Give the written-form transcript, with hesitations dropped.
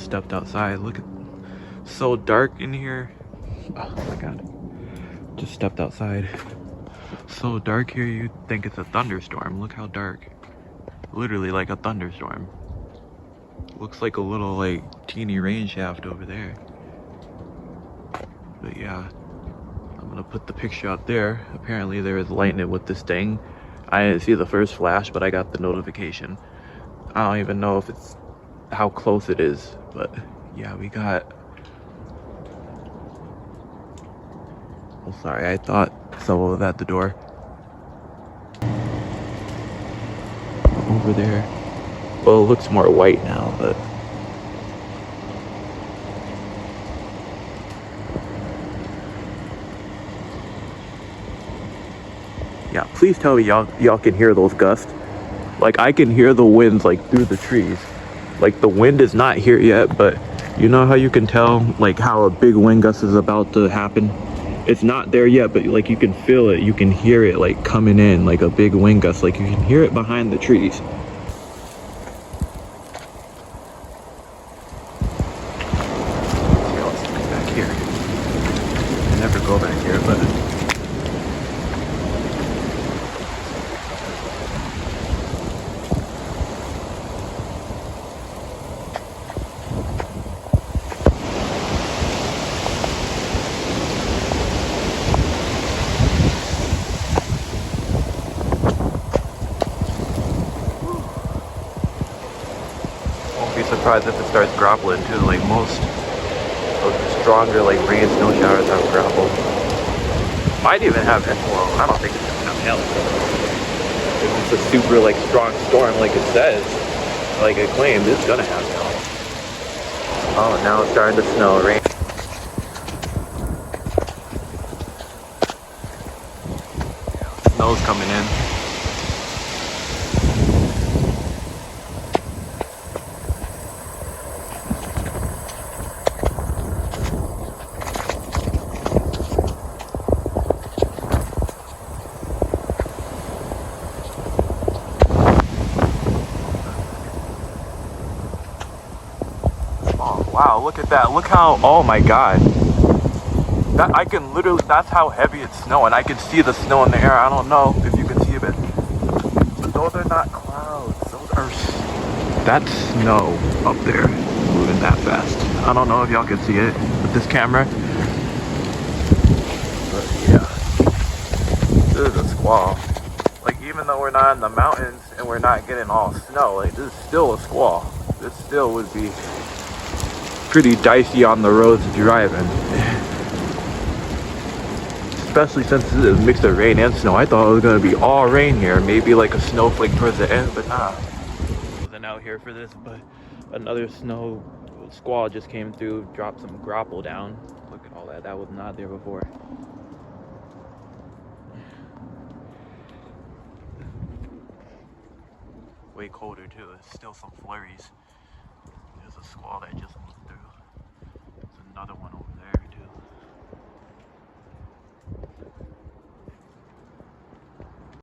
stepped outside. Look at, so dark in here. Oh my god. Just stepped outside. So dark here, you'd think it's a thunderstorm. Look how dark. Literally like a thunderstorm. Looks like a little like teeny rain shaft over there. But yeah, I'm gonna put the picture out there. Apparently there is lightning with this thing. I didn't see the first flash, but I got the notification. I don't even know if it's how close it is, but yeah, we got. Oh, sorry, I thought someone was at the door. Over there. Well, it looks more white now, but. Yeah, please tell me y'all can hear those gusts. Like, I can hear the winds like through the trees. Like, the wind is not here yet, but you know how you can tell like how a big wind gust is about to happen? It's not there yet, but like you can feel it, you can hear it like coming in, like a big wind gust. Like, you can hear it behind the trees. Back here. I never go back here, but won't be surprised if it starts grappling too. Like, most of the stronger like rain and snow showers have grapple. Might even have, well, I don't think it's gonna have hail. If it's a super like strong storm like it says, like it claimed, it's gonna have hail. Oh, now it's starting to snow. Rain. Snow's coming in. Wow, look at that. Look how, oh my god. That, I can literally, that's how heavy it's snowing. I can see the snow in the air. I don't know if you can see it, but those are not clouds. Those are, that's snow up there moving that fast. I don't know if y'all can see it with this camera. But yeah, this is a squall. Like, even though we're not in the mountains and we're not getting all snow, like, this is still a squall. This still would be pretty dicey on the roads driving, especially since this is a mix of rain and snow. I thought it was gonna be all rain here, maybe like a snowflake towards the end, but nah. I wasn't out here for this, but another snow squall just came through, dropped some grapple down. Look at all that. That was not there before. Way colder too. There's still some flurries. There's a squall that just moved through. There's another one